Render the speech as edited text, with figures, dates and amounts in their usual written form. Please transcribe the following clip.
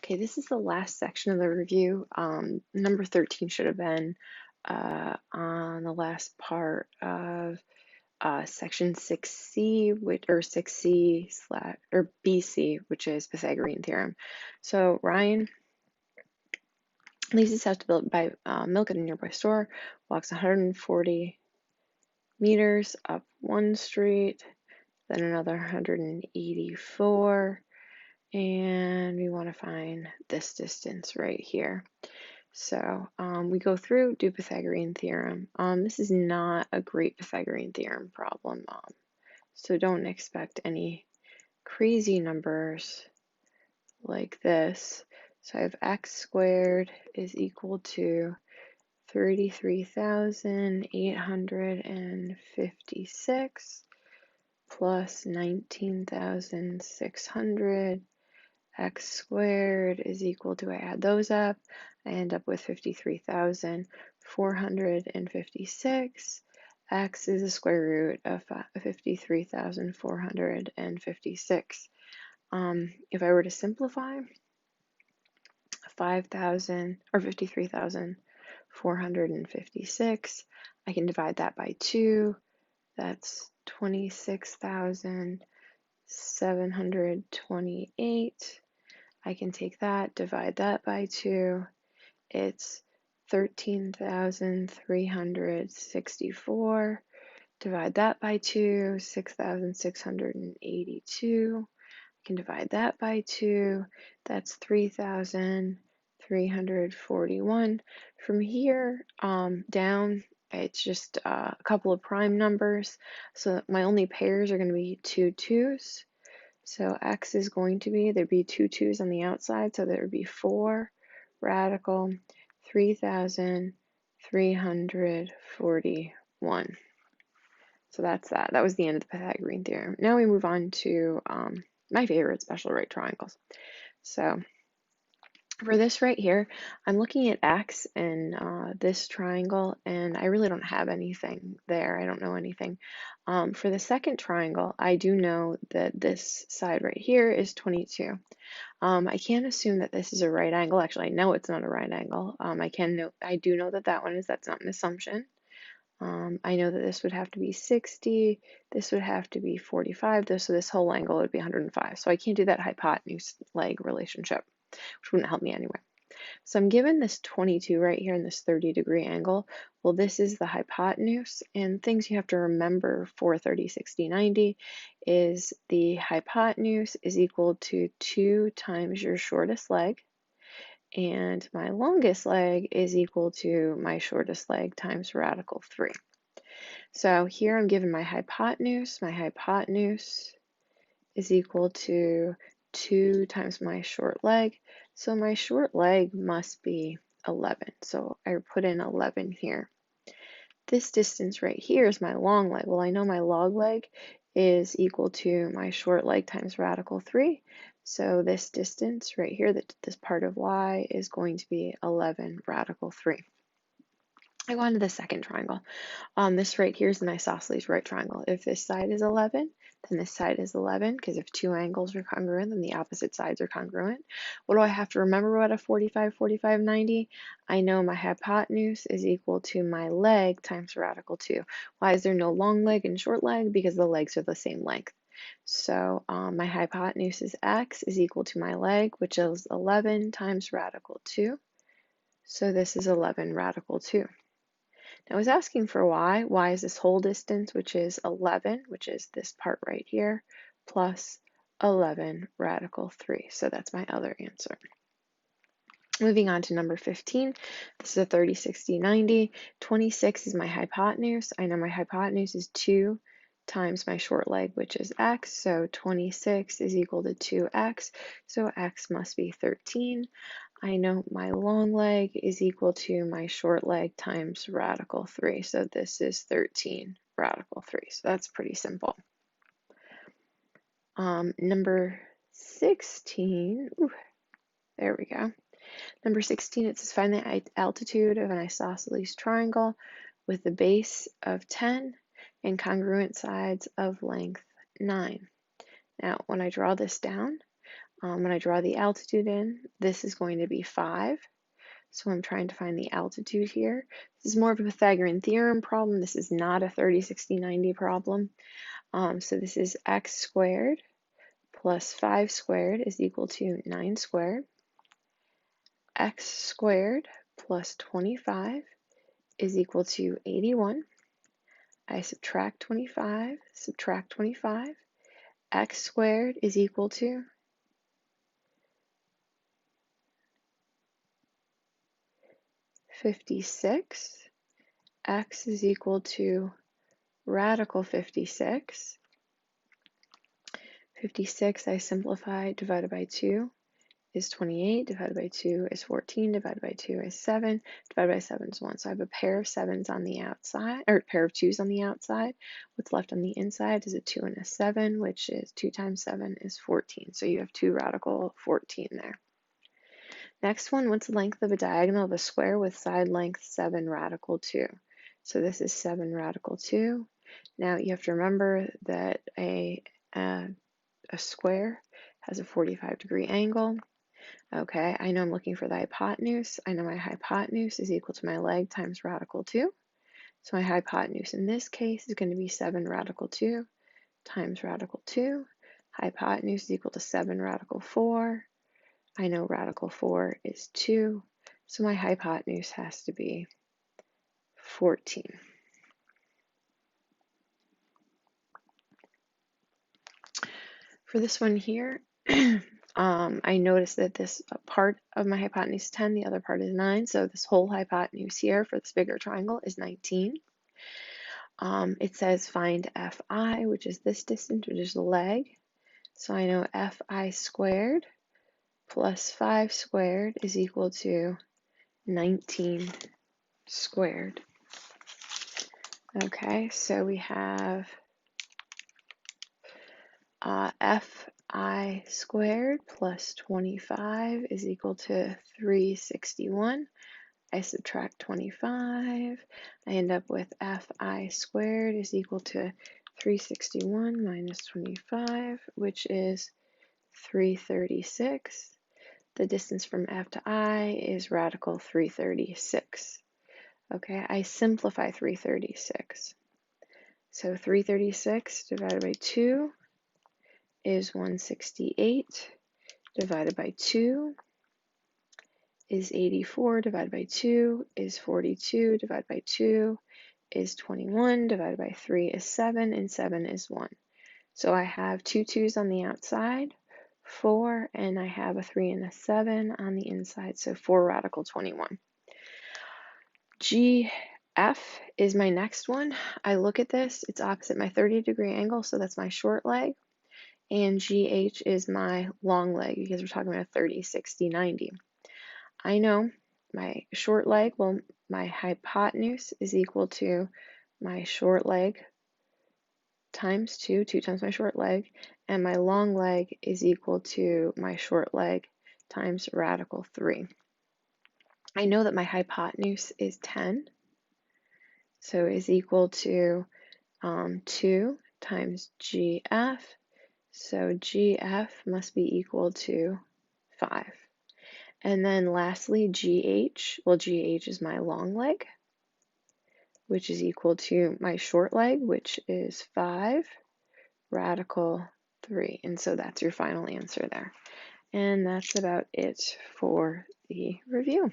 Okay, this is the last section of the review. Number 13 should have been on the last part of section 6C, or 6C slash or BC, which is Pythagorean theorem. So Ryan leaves his house to buy milk at a nearby store, walks 140 meters up one street, then another 184. And we want to find this distance right here. So we go through, do Pythagorean theorem. This is not a great Pythagorean theorem problem, so don't expect any crazy numbers like this. So I have x squared is equal to 33,856 plus 19,600. X squared is equal to, I add those up, I end up with 53,456. X is the square root of 53,456. If I were to simplify 5,000 or 53,456, I can divide that by 2. That's 26,728. I can take that, divide that by 2. It's 13,364. Divide that by 2, 6,682. I can divide that by 2. That's 3,341. From here down, it's just a couple of prime numbers. So my only pairs are going to be 2 2's. So x is going to be, there'd be 2 2's on the outside, so there would be 4 radical 3,341. So that's that. That was the end of the Pythagorean theorem. Now we move on to my favorite, special right triangles. So for this right here, I'm looking at x in this triangle, and I really don't have anything there. I don't know anything. For the second triangle, I do know that this side right here is 22. I can't assume that this is a right angle. Actually, I know it's not a right angle. I do know that that one is. That's not an assumption. I know that this would have to be 60. This would have to be 45. So this whole angle would be 105. So I can't do that hypotenuse leg relationship, which wouldn't help me anyway. So I'm given this 22 right here in this 30-degree angle. Well, this is the hypotenuse, and things you have to remember for 30, 60, 90 is the hypotenuse is equal to 2 times your shortest leg, and my longest leg is equal to my shortest leg times radical 3. So here I'm given my hypotenuse. My hypotenuse is equal to 2 times my short leg. So my short leg must be 11. So I put in 11 here. This distance right here is my long leg. Well, I know my long leg is equal to my short leg times radical 3. So this distance right here, this part of y, is going to be 11 radical 3. I go on to the second triangle. This right here is an isosceles right triangle. If this side is 11, then this side is 11, because if two angles are congruent, then the opposite sides are congruent. What do I have to remember about a 45, 45, 90? I know my hypotenuse is equal to my leg times radical 2. Why is there no long leg and short leg? Because the legs are the same length. So my hypotenuse is x is equal to my leg, which is 11 times radical 2. So this is 11 radical 2. Now I was asking for y. Y is this whole distance, which is 11, which is this part right here, plus 11 radical 3. So that's my other answer. Moving on to number 15, this is a 30, 60, 90. 26 is my hypotenuse. I know my hypotenuse is 2 times my short leg, which is x. So 26 is equal to 2x. So x must be 13. I know my long leg is equal to my short leg times radical 3. So this is 13 radical 3. So that's pretty simple. Number 16, there we go. Number 16, it says find the altitude of an isosceles triangle with a base of 10 and congruent sides of length 9. Now, when I draw this down, when I draw the altitude in, this is going to be 5. So I'm trying to find the altitude here. This is more of a Pythagorean theorem problem. This is not a 30, 60, 90 problem. So this is x squared plus 5 squared is equal to 9 squared. X squared plus 25 is equal to 81. I subtract 25, subtract 25. X squared is equal to 56. X is equal to radical 56. 56 I simplify, divided by 2 is 28, divided by 2 is 14, divided by 2 is 7, divided by 7 is 1. So I have a pair of 7s on the outside, or a pair of 2s on the outside. What's left on the inside is a 2 and a 7, which is 2 times 7 is 14. So you have 2 radical 14 there. Next one, what's the length of a diagonal of a square with side length 7 radical 2? So this is 7 radical 2. Now you have to remember that a square has a 45-degree angle. Okay, I know I'm looking for the hypotenuse. I know my hypotenuse is equal to my leg times radical 2. So my hypotenuse in this case is going to be 7 radical 2 times radical 2. Hypotenuse is equal to 7 radical 4. I know radical 4 is 2. So my hypotenuse has to be 14. For this one here, I noticed that this part of my hypotenuse is 10, the other part is 9, so this whole hypotenuse here for this bigger triangle is 19. It says find Fi, which is this distance, which is the leg. So I know Fi squared plus 5 squared is equal to 19 squared. Okay, so we have Fi squared plus 25 is equal to 361. I subtract 25. I end up with Fi squared is equal to 361 minus 25, which is 336. The distance from F to I is radical 336. Okay, I simplify 336. So 336 divided by 2 is 168, divided by 2 is 84, divided by 2 is 42, divided by 2 is 21, divided by 3 is 7, and 7 is 1. So I have 2 2's on the outside, 4, and I have a 3 and a 7 on the inside, so 4 radical 21. GF is my next one. I look at this, it's opposite my 30-degree angle, so that's my short leg. And GH is my long leg because we're talking about 30, 60, 90. I know my short leg, well, my hypotenuse is equal to my short leg times 2, 2 times my short leg, and my long leg is equal to my short leg times radical 3. I know that my hypotenuse is 10, so is equal to 2 times GF. So GF must be equal to 5. And then lastly, GH. Well, GH is my long leg, which is equal to my short leg, which is 5 radical 3. And so that's your final answer there. And that's about it for the review.